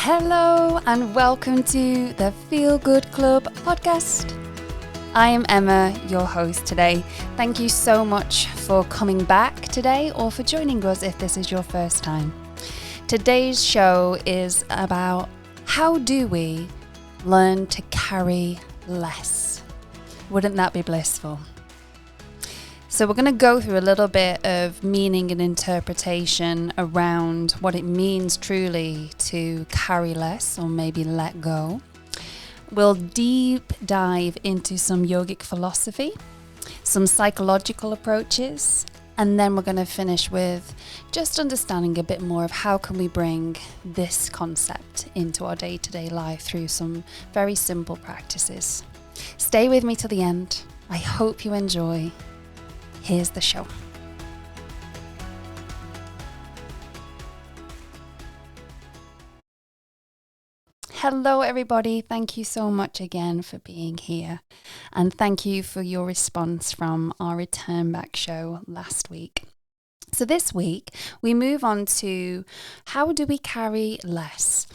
Hello and welcome to the Feel Good Club podcast. I am Emma, your host today. Thank you so much for coming back today or for joining us if this is your first time. Today's show is about how do we learn to carry less? Wouldn't that be blissful? So we're going to go through a little bit of meaning and interpretation around what it means truly to carry less or maybe let go. We'll deep dive into some yogic philosophy, some psychological approaches, and then we're going to finish with just understanding a bit more of how can we bring this concept into our day-to-day life through some very simple practices. Stay with me till the end. I hope you enjoy. Here's the show. Hello, everybody. Thank you so much again for being here. And thank you for your response from our return back show last week. So this week, we move on to how do we carry less?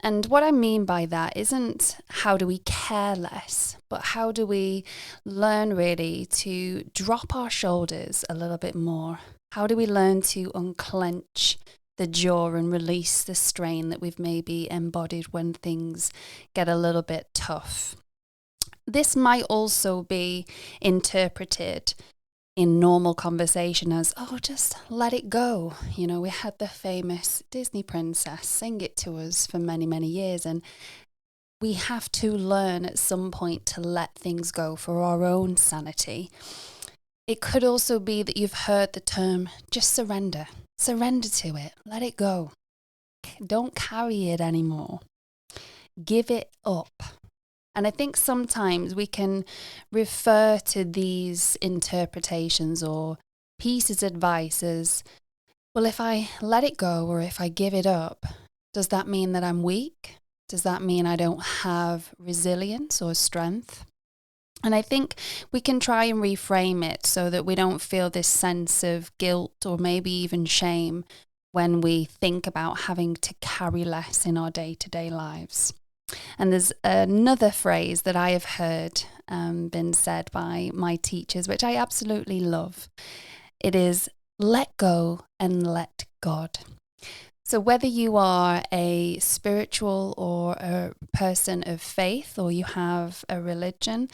And what I mean by that isn't how do we care less, but how do we learn really to drop our shoulders a little bit more? How do we learn to unclench the jaw and release the strain that we've maybe embodied when things get a little bit tough? This might also be interpreted in normal conversation as, oh, just let it go. You know, we had the famous Disney princess sing it to us for many, many years. And we have to learn at some point to let things go for our own sanity. It could also be that you've heard the term, just surrender. Surrender to it. Let it go. Don't carry it anymore. Give it up. And I think sometimes we can refer to these interpretations or pieces of advice as, well, if I let it go or if I give it up, does that mean that I'm weak? Does that mean I don't have resilience or strength? And I think we can try and reframe it so that we don't feel this sense of guilt or maybe even shame when we think about having to carry less in our day-to-day lives. And there's another phrase that I have heard been said by my teachers, which I absolutely love. It is, let go and let God. So whether you are a spiritual or a person of faith or you have a religion,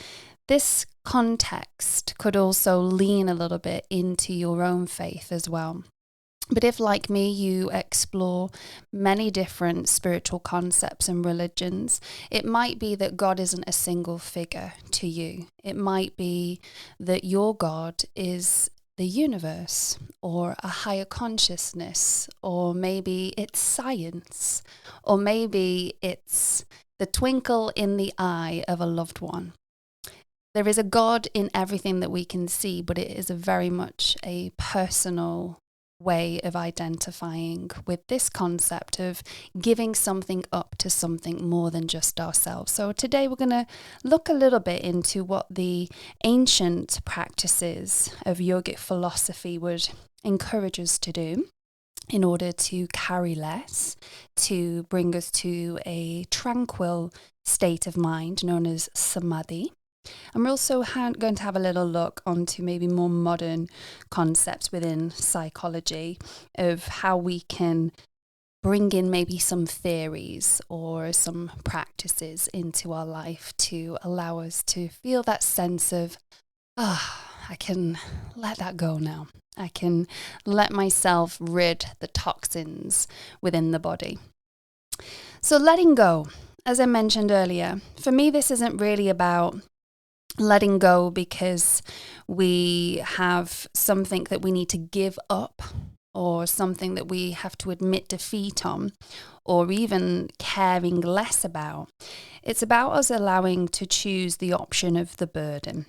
this context could also lean a little bit into your own faith as well. But if, like me, you explore many different spiritual concepts and religions, it might be that God isn't a single figure to you. It might be that your God is the universe or a higher consciousness, or maybe it's science, or maybe it's the twinkle in the eye of a loved one. There is a God in everything that we can see, but it is very much a personal way of identifying with this concept of giving something up to something more than just ourselves. So today we're going to look a little bit into what the ancient practices of yogic philosophy would encourage us to do in order to carry less, to bring us to a tranquil state of mind known as samadhi. And we're also going to have a little look onto maybe more modern concepts within psychology of how we can bring in maybe some theories or some practices into our life to allow us to feel that sense of, I can let that go now. I can let myself rid the toxins within the body. So letting go, as I mentioned earlier, for me, this isn't really about letting go because we have something that we need to give up or something that we have to admit defeat on or even caring less about. It's about us allowing to choose the option of the burden.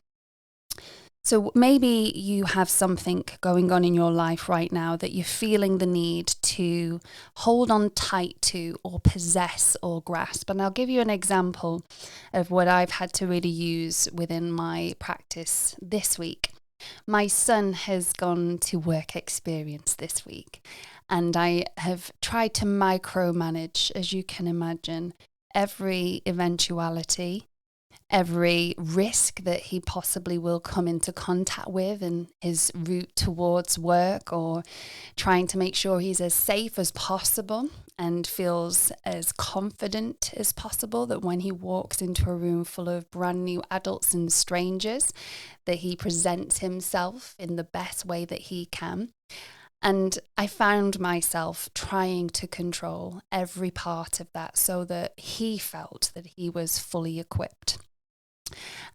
So maybe you have something going on in your life right now that you're feeling the need to hold on tight to or possess or grasp. And I'll give you an example of what I've had to really use within my practice this week. My son has gone to work experience this week. And I have tried to micromanage, as you can imagine, every eventuality, every risk that he possibly will come into contact with in his route towards work, or trying to make sure he's as safe as possible and feels as confident as possible that when he walks into a room full of brand new adults and strangers, that he presents himself in the best way that he can. And I found myself trying to control every part of that so that he felt that he was fully equipped.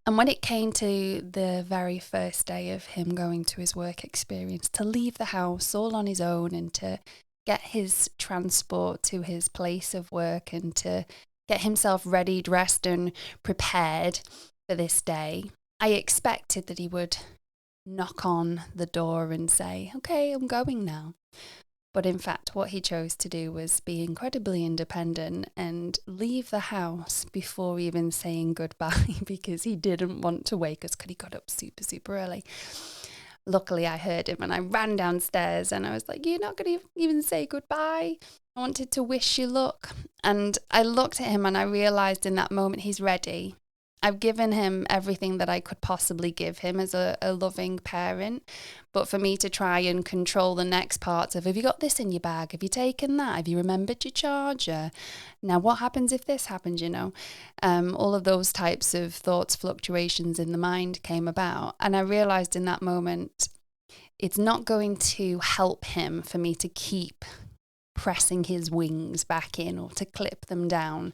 And when it came to the very first day of him going to his work experience, to leave the house all on his own and to get his transport to his place of work and to get himself ready, dressed and prepared for this day, I expected that he would knock on the door and say, okay, I'm going now. But in fact, what he chose to do was be incredibly independent and leave the house before even saying goodbye because he didn't want to wake us because he got up super, super early. Luckily, I heard him and I ran downstairs and I was like, you're not going to even say goodbye? I wanted to wish you luck. And I looked at him and I realized in that moment he's ready. I've given him everything that I could possibly give him as a loving parent. But for me to try and control the next parts of, have you got this in your bag? Have you taken that? Have you remembered your charger? Now, what happens if this happens, all of those types of thoughts, fluctuations in the mind came about. And I realized in that moment, it's not going to help him for me to keep pressing his wings back in or to clip them down,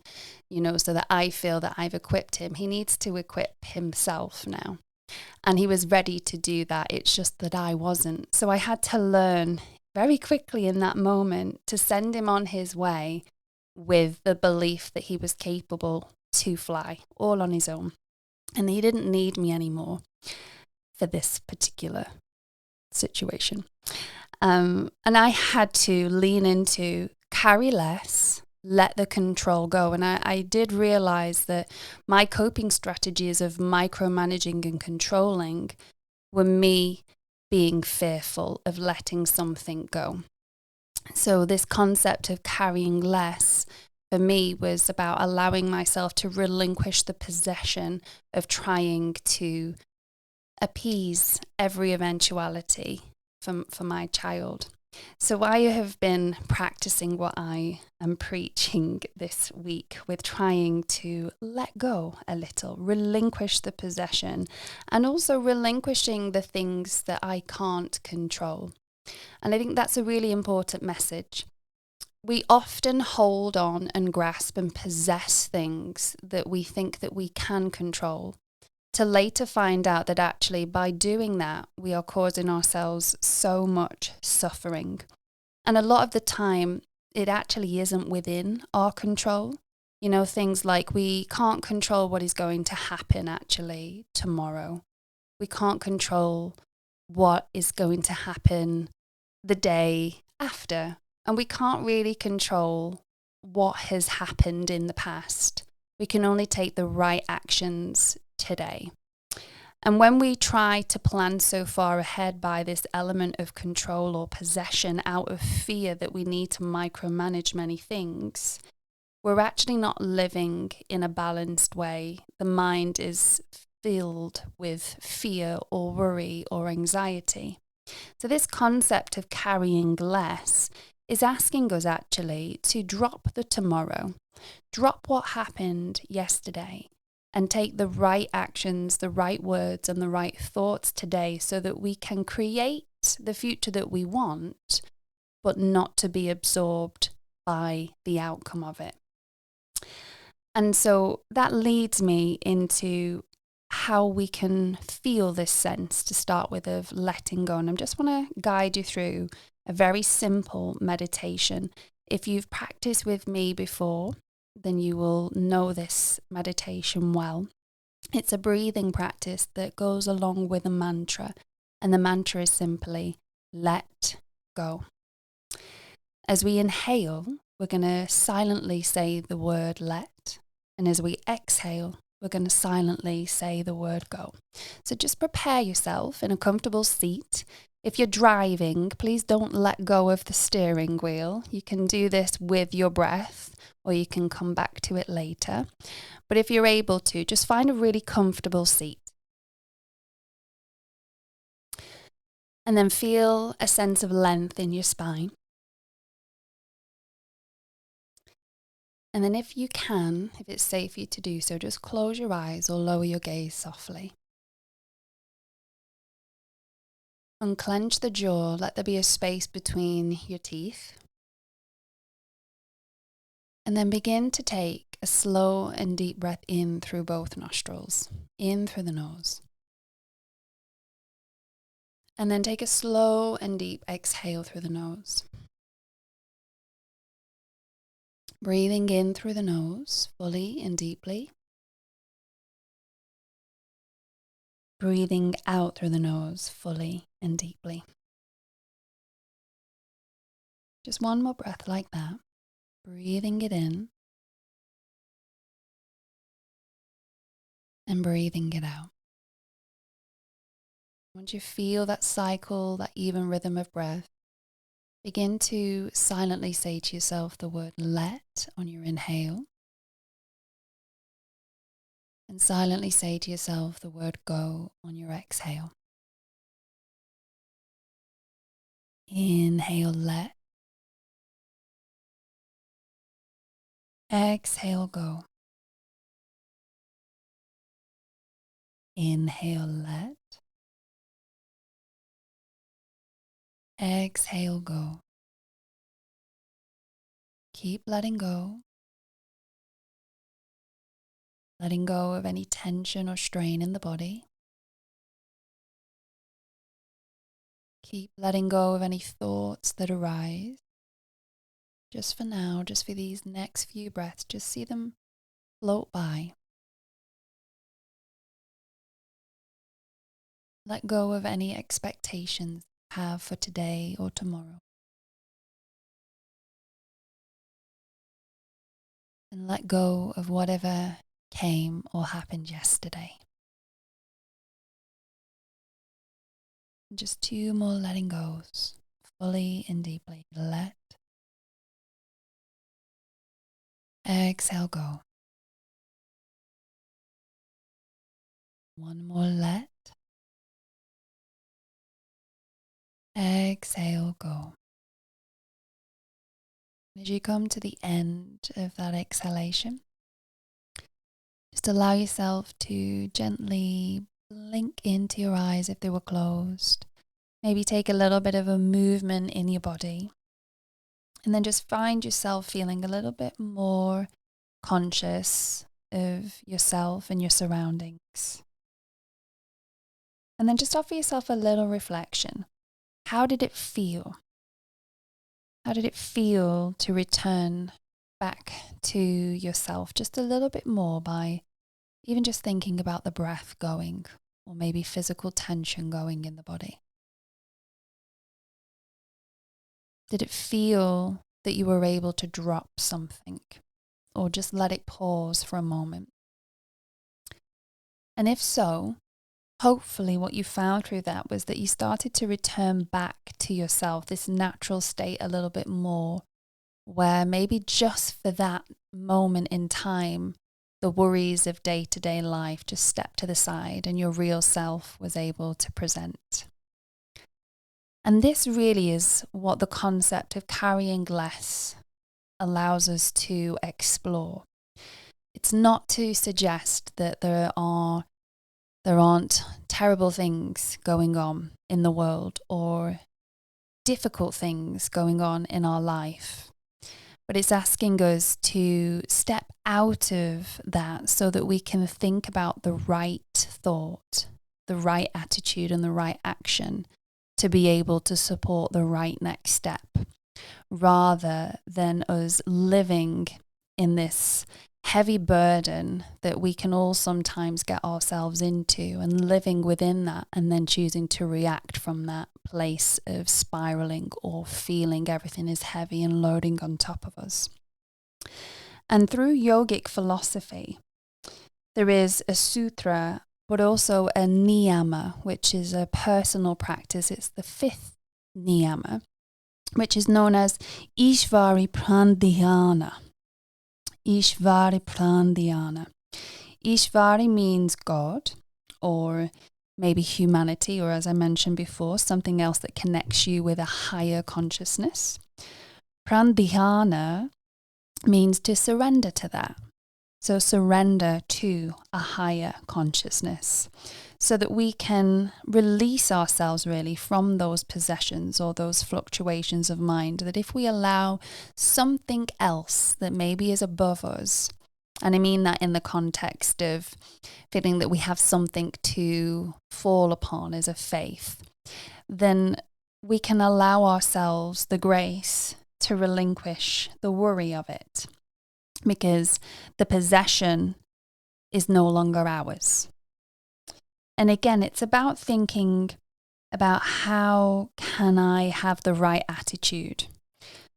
so that I feel that I've equipped him. He needs to equip himself now. And he was ready to do that. It's just that I wasn't. So I had to learn very quickly in that moment to send him on his way with the belief that he was capable to fly all on his own. And he didn't need me anymore for this particular situation. And I had to lean into carry less, let the control go. And I did realize that my coping strategies of micromanaging and controlling were me being fearful of letting something go. So this concept of carrying less for me was about allowing myself to relinquish the possession of trying to appease every eventuality for my child. So I have been practicing what I am preaching this week with trying to let go a little, relinquish the possession, and also relinquishing the things that I can't control. And I think that's a really important message. We often hold on and grasp and possess things that we think that we can control, to later find out that actually by doing that, we are causing ourselves so much suffering. And a lot of the time, it actually isn't within our control. Things like we can't control what is going to happen actually tomorrow. We can't control what is going to happen the day after. And we can't really control what has happened in the past. We can only take the right actions today. And when we try to plan so far ahead by this element of control or possession out of fear that we need to micromanage many things, we're actually not living in a balanced way. The mind is filled with fear or worry or anxiety. So this concept of carrying less is asking us actually to drop the tomorrow, drop what happened yesterday, and take the right actions, the right words, and the right thoughts today so that we can create the future that we want, but not to be absorbed by the outcome of it. And so that leads me into how we can feel this sense to start with of letting go. And I just want to guide you through a very simple meditation. If you've practiced with me before, then you will know this meditation well. It's a breathing practice that goes along with a mantra. And the mantra is simply, let go. As we inhale, we're going to silently say the word let. And as we exhale, we're going to silently say the word go. So just prepare yourself in a comfortable seat. If you're driving, please don't let go of the steering wheel. You can do this with your breath, or you can come back to it later. But if you're able to, just find a really comfortable seat. And then feel a sense of length in your spine. And then if you can, if it's safe for you to do so, just close your eyes or lower your gaze softly. Unclench the jaw, let there be a space between your teeth. And then begin to take a slow and deep breath in through both nostrils, in through the nose. And then take a slow and deep exhale through the nose. Breathing in through the nose, fully and deeply. Breathing out through the nose, fully and deeply. Just one more breath like that. Breathing it in. And breathing it out. Once you feel that cycle, that even rhythm of breath, begin to silently say to yourself the word let on your inhale. And silently say to yourself the word go on your exhale. Inhale, let. Exhale, go. Inhale, let. Exhale, go. Keep letting go. Letting go of any tension or strain in the body. Keep letting go of any thoughts that arise. Just for now, just for these next few breaths, just see them float by. Let go of any expectations you have for today or tomorrow. And let go of whatever came or happened yesterday. Just 2 more letting goes, fully and deeply. Let. Exhale, go. 1 more let. Exhale, go. As you come to the end of that exhalation, just allow yourself to gently blink into your eyes if they were closed. Maybe take a little bit of a movement in your body. And then just find yourself feeling a little bit more conscious of yourself and your surroundings. And then just offer yourself a little reflection. How did it feel? How did it feel to return back to yourself just a little bit more by even just thinking about the breath going, or maybe physical tension going in the body? Did it feel that you were able to drop something or just let it pause for a moment? And if so, hopefully what you found through that was that you started to return back to yourself, this natural state a little bit more, where maybe just for that moment in time, the worries of day-to-day life just stepped to the side and your real self was able to present. And this really is what the concept of carrying less allows us to explore. It's not to suggest that there aren't terrible things going on in the world or difficult things going on in our life. But it's asking us to step out of that so that we can think about the right thought, the right attitude, and the right action to be able to support the right next step, rather than us living in this heavy burden that we can all sometimes get ourselves into, and living within that and then choosing to react from that place of spiraling or feeling everything is heavy and loading on top of us. And through yogic philosophy, there is a sutra but also a Niyama, which is a personal practice. It's the 5th Niyama, which is known as Ishvara Pranidhana. Ishvara Pranidhana. Ishvari means God, or maybe humanity, or as I mentioned before, something else that connects you with a higher consciousness. Pranidhana means to surrender to that. So surrender to a higher consciousness so that we can release ourselves really from those possessions or those fluctuations of mind, that if we allow something else that maybe is above us, and I mean that in the context of feeling that we have something to fall upon as a faith, then we can allow ourselves the grace to relinquish the worry of it, because the possession is no longer ours. And again, it's about thinking about how can I have the right attitude.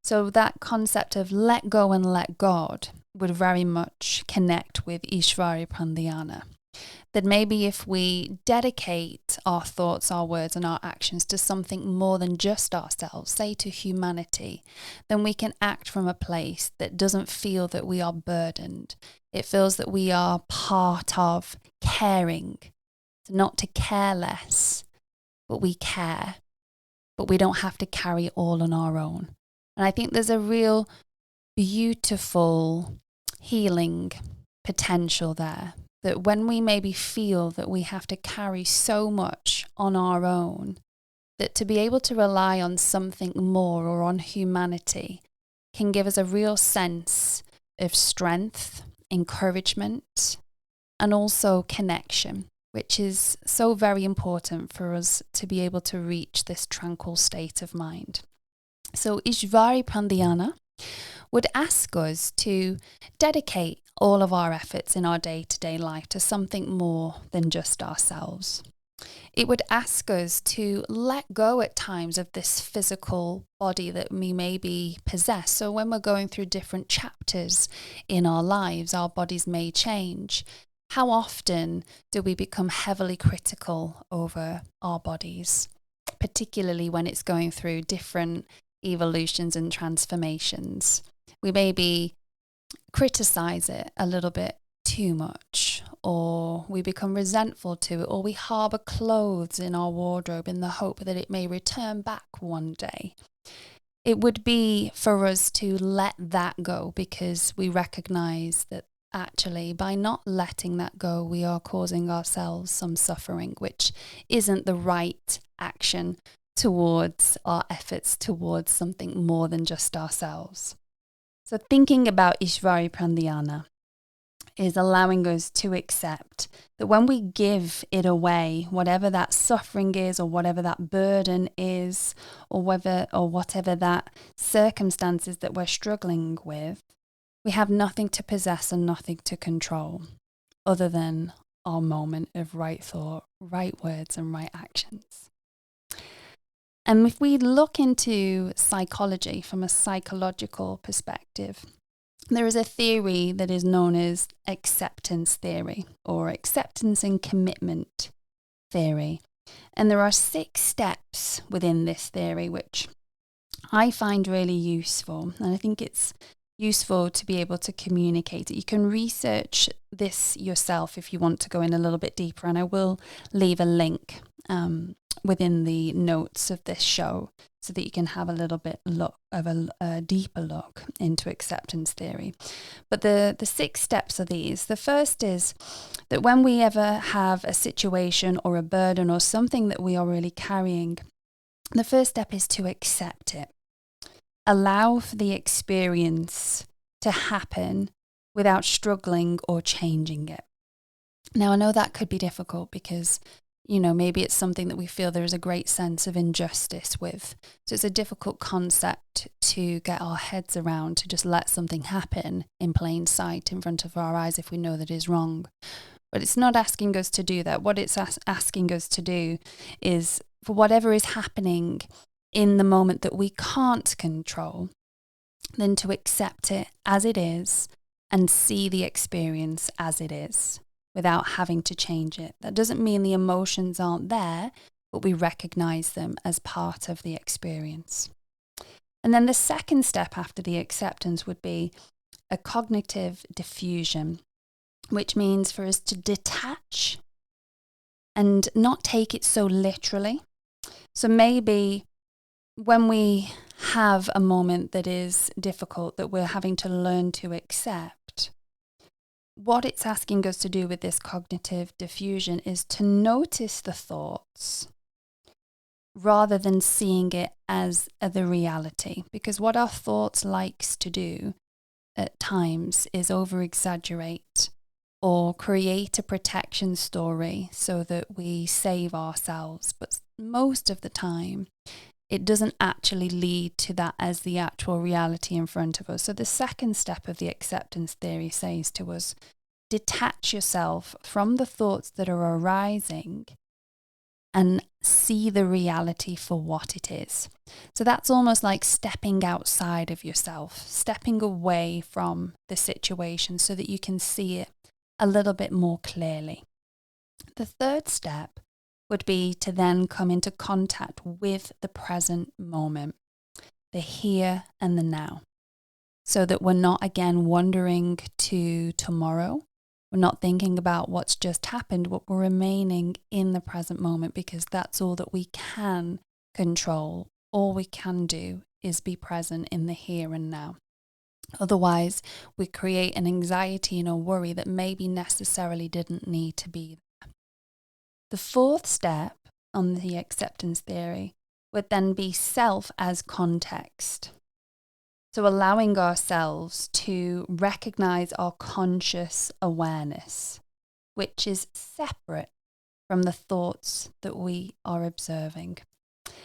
So that concept of let go and let God would very much connect with Ishvara Pranidhana. That maybe if we dedicate our thoughts, our words and our actions to something more than just ourselves, say to humanity, then we can act from a place that doesn't feel that we are burdened. It feels that we are part of caring. So not to care less, but we care. But we don't have to carry it all on our own. And I think there's a real beautiful healing potential there. That when we maybe feel that we have to carry so much on our own, that to be able to rely on something more or on humanity can give us a real sense of strength, encouragement, and also connection, which is so very important for us to be able to reach this tranquil state of mind. So Ishvara Pranidhana would ask us to dedicate all of our efforts in our day-to-day life to something more than just ourselves. It would ask us to let go at times of this physical body that we maybe possess. So when we're going through different chapters in our lives, our bodies may change. How often do we become heavily critical over our bodies, particularly when it's going through different evolutions and transformations? We maybe criticize it a little bit too much, or we become resentful to it, or we harbour clothes in our wardrobe in the hope that it may return back one day. It would be for us to let that go, because we recognise that actually by not letting that go, we are causing ourselves some suffering, which isn't the right action towards our efforts towards something more than just ourselves. So thinking about Ishvara Pranidhana is allowing us to accept that when we give it away, whatever that suffering is, or whatever that burden is, or whatever that circumstances that we're struggling with, we have nothing to possess and nothing to control other than our moment of right thought, right words, and right actions. And if we look into psychology from a psychological perspective, there is a theory that is known as acceptance theory, or acceptance and commitment theory. And there are 6 steps within this theory, which I find really useful. And I think it's useful to be able to communicate it. You can research this yourself if you want to go in a little bit deeper. And I will leave a link within the notes of this show so that you can have a little bit of a deeper look into acceptance theory. But the 6 steps are these. The first is that when we ever have a situation or a burden or something that we are really carrying, the first step is to accept it. Allow for the experience to happen without struggling or changing it. Now, I know that could be difficult because maybe it's something that we feel there is a great sense of injustice with. So it's a difficult concept to get our heads around, to just let something happen in plain sight in front of our eyes if we know that it is wrong. But it's not asking us to do that. What it's asking us to do is, for whatever is happening in the moment that we can't control, then to accept it as it is and see the experience as it is. without having to change it. That doesn't mean the emotions aren't there, but we recognize them as part of the experience. And then the second step after the acceptance would be a cognitive diffusion, which means for us to detach and not take it so literally. So maybe when we have a moment that is difficult, that we're having to learn to accept, what it's asking us to do with this cognitive diffusion is to notice the thoughts rather than seeing it as the reality. Because what our thoughts likes to do at times is over-exaggerate or create a protection story so that we save ourselves. But most of the time, it doesn't actually lead to that as the actual reality in front of us. So the second step of the acceptance theory says to us, detach yourself from the thoughts that are arising and see the reality for what it is. So that's almost like stepping outside of yourself, stepping away from the situation so that you can see it a little bit more clearly. The third step would be to then come into contact with the present moment, the here and the now, so that we're not again wandering to tomorrow. We're not thinking about what's just happened, but we're remaining in the present moment, because that's all that we can control. All we can do is be present in the here and now. Otherwise, we create an anxiety and a worry that maybe necessarily didn't need to be there. The fourth step on the acceptance theory would then be self as context. So allowing ourselves to recognize our conscious awareness, which is separate from the thoughts that we are observing.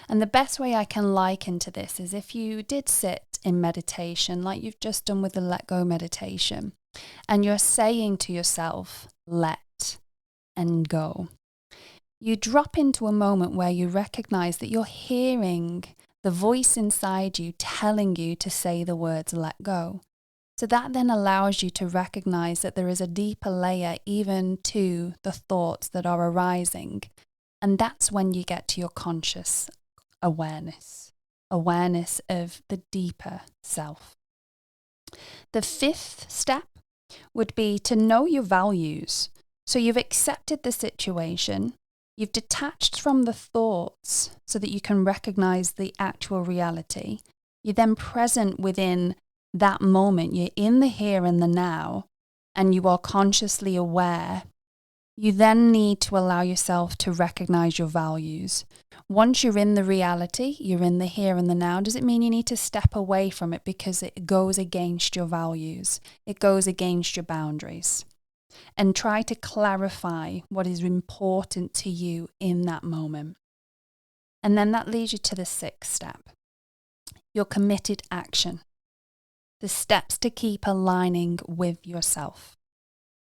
And the best way I can liken to this is if you did sit in meditation, like you've just done with the let go meditation, and you're saying to yourself, let and go. You drop into a moment where you recognize that you're hearing the voice inside you telling you to say the words let go. So that then allows you to recognize that there is a deeper layer even to the thoughts that are arising. And that's when you get to your conscious awareness of the deeper self. The fifth step would be to know your values. So you've accepted the situation. You've detached from the thoughts so that you can recognize the actual reality. You're then present within that moment. You're in the here and the now, and you are consciously aware. You then need to allow yourself to recognize your values. Once you're in the reality, you're in the here and the now, does it mean you need to step away from it because it goes against your values? It goes against your boundaries. And try to clarify what is important to you in that moment. And then that leads you to the sixth step, your committed action, the steps to keep aligning with yourself.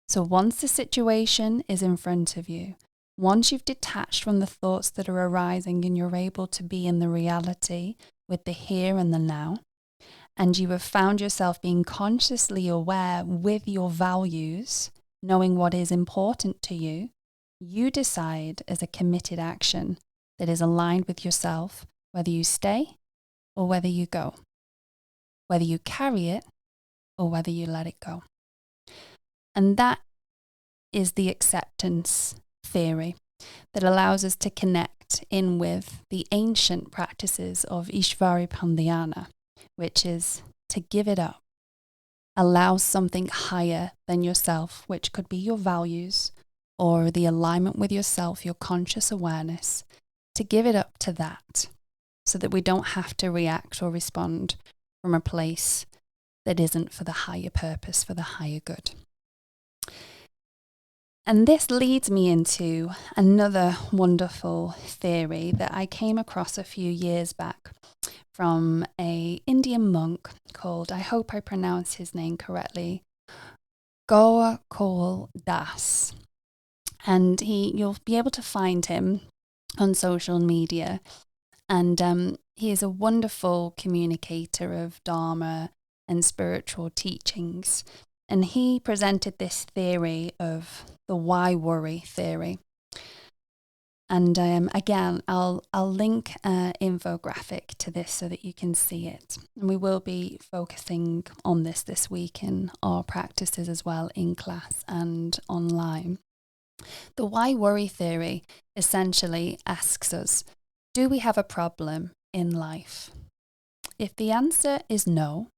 So once the situation is in front of you, once you've detached from the thoughts that are arising and you're able to be in the reality with the here and the now, and you have found yourself being consciously aware with your values, knowing what is important to you, you decide as a committed action that is aligned with yourself, whether you stay or whether you go, whether you carry it or whether you let it go. And that is the acceptance theory that allows us to connect in with the ancient practices of Ishvara Pranidhana, which is to give it up. Allow something higher than yourself, which could be your values or the alignment with yourself, your conscious awareness, to give it up to that so that we don't have to react or respond from a place that isn't for the higher purpose, for the higher good. And this leads me into another wonderful theory that I came across a few years back from an Indian monk called, I hope I pronounce his name correctly, Gokul Das. And you'll be able to find him on social media. And he is a wonderful communicator of Dharma and spiritual teachings. And he presented this theory of the why worry theory. And again, I'll link an infographic to this so that you can see it. And we will be focusing on this week in our practices as well, in class and online. The why worry theory essentially asks us, do we have a problem in life? If the answer is no,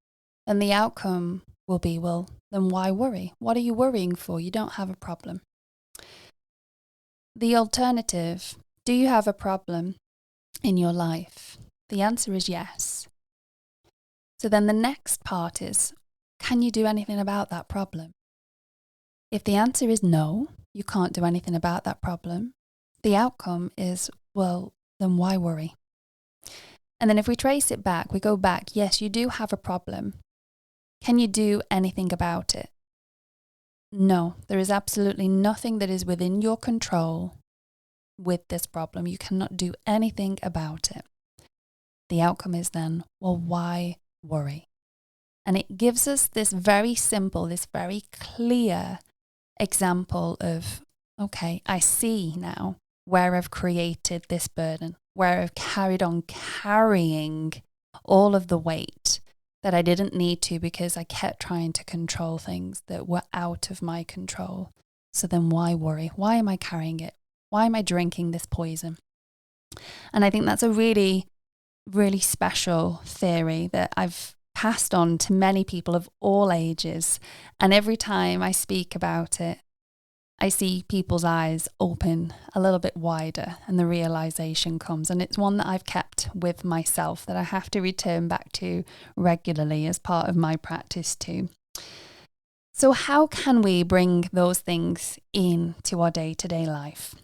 then the outcome will be, well, then why worry? What are you worrying for? You don't have a problem. The alternative, do you have a problem in your life? The answer is yes. So then the next part is, can you do anything about that problem? If the answer is no, you can't do anything about that problem, the outcome is, well, then why worry? And then if we trace it back, we go back, yes, you do have a problem. Can you do anything about it? No, there is absolutely nothing that is within your control with this problem. You cannot do anything about it. The outcome is then, well, why worry? And it gives us this very simple, this very clear example of, okay, I see now where I've created this burden, where I've carried on carrying all of the weight that I didn't need to because I kept trying to control things that were out of my control. So then why worry? Why am I carrying it? Why am I drinking this poison? And I think that's a really, really special theory that I've passed on to many people of all ages. And every time I speak about it, I see people's eyes open a little bit wider and the realization comes. And it's one that I've kept with myself that I have to return back to regularly as part of my practice too. So how can we bring those things into our day-to-day life?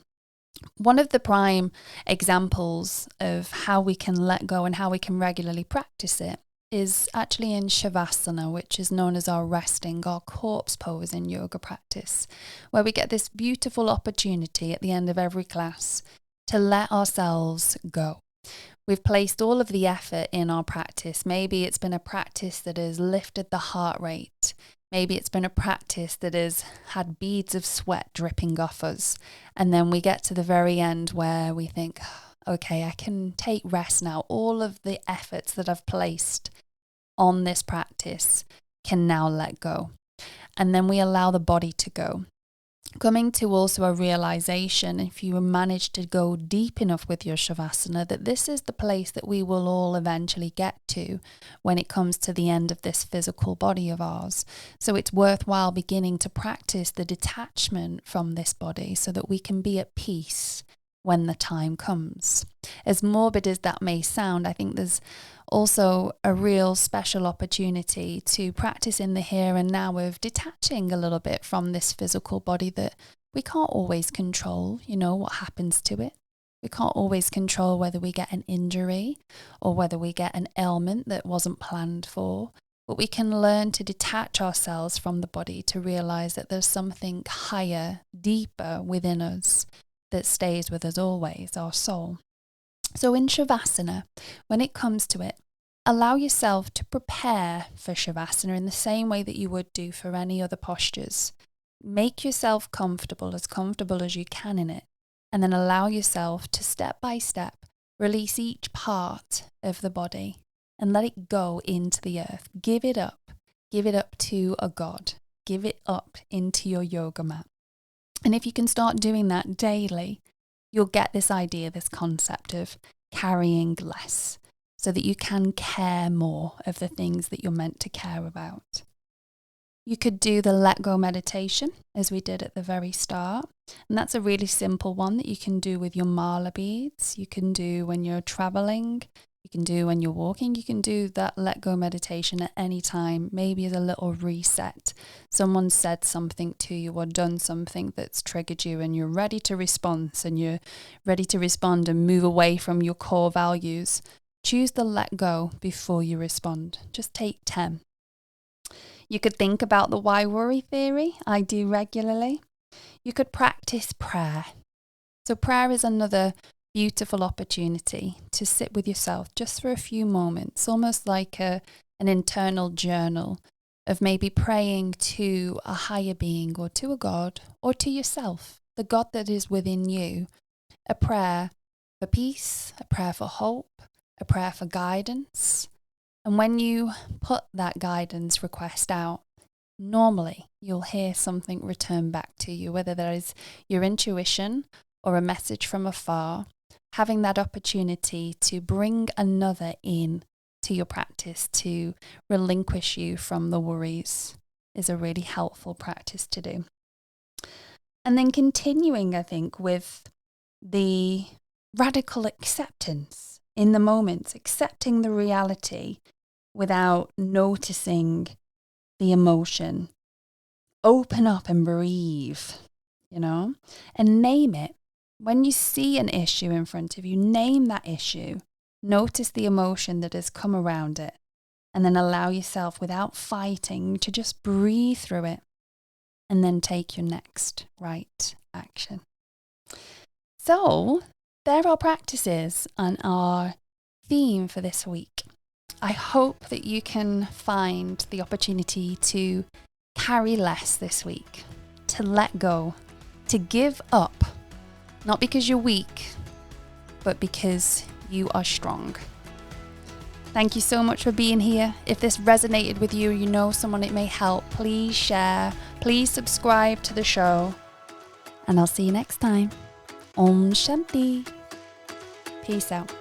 One of the prime examples of how we can let go and how we can regularly practice it is actually in Shavasana, which is known as our resting, our corpse pose in yoga practice, where we get this beautiful opportunity at the end of every class to let ourselves go. We've placed all of the effort in our practice. Maybe it's been a practice that has lifted the heart rate. Maybe it's been a practice that has had beads of sweat dripping off us. And then we get to the very end where we think, okay, I can take rest now. All of the efforts that I've placed on this practice can now let go. And then we allow the body to go. Coming to also a realization, if you manage to go deep enough with your Shavasana, that this is the place that we will all eventually get to when it comes to the end of this physical body of ours. So it's worthwhile beginning to practice the detachment from this body so that we can be at peace when the time comes. As morbid as that may sound, I think there's also a real special opportunity to practice in the here and now of detaching a little bit from this physical body that we can't always control, what happens to it. We can't always control whether we get an injury or whether we get an ailment that wasn't planned for. But we can learn to detach ourselves from the body to realize that there's something higher, deeper within us that stays with us always, our soul. So in Shavasana, when it comes to it, allow yourself to prepare for Shavasana in the same way that you would do for any other postures. Make yourself comfortable as you can in it, and then allow yourself to step by step release each part of the body and let it go into the earth. Give it up to a god. Give it up into your yoga mat. And if you can start doing that daily, you'll get this idea, this concept of carrying less so that you can care more of the things that you're meant to care about. You could do the let go meditation as we did at the very start. And that's a really simple one that you can do with your mala beads. You can do when you're traveling. You can do when you're walking. You can do that let go meditation at any time, maybe as a little reset. Someone said something to you or done something that's triggered you and you're ready to respond and you're ready to respond and move away from your core values. Choose the let go before you respond. Just take 10. You could think about the why worry theory. I do regularly. You could practice prayer. So prayer is another beautiful opportunity to sit with yourself just for a few moments, almost like an internal journal of maybe praying to a higher being or to a God or to yourself, the God that is within you, a prayer for peace, a prayer for hope, a prayer for guidance. And when you put that guidance request out, normally you'll hear something return back to you, whether that is your intuition or a message from afar. Having that opportunity to bring another in to your practice, to relinquish you from the worries, is a really helpful practice to do. And then continuing, I think, with the radical acceptance in the moment, accepting the reality without noticing the emotion. Open up and breathe, and name it. When you see an issue in front of you, name that issue. Notice the emotion that has come around it, and then allow yourself, without fighting, to just breathe through it and then take your next right action. So there are practices on our theme for this week. I hope that you can find the opportunity to carry less this week, to let go, to give up, not because you're weak, but because you are strong. Thank you so much for being here. If this resonated with you, you know someone it may help, please share, please subscribe to the show, and I'll see you next time. Om Shanti. Peace out.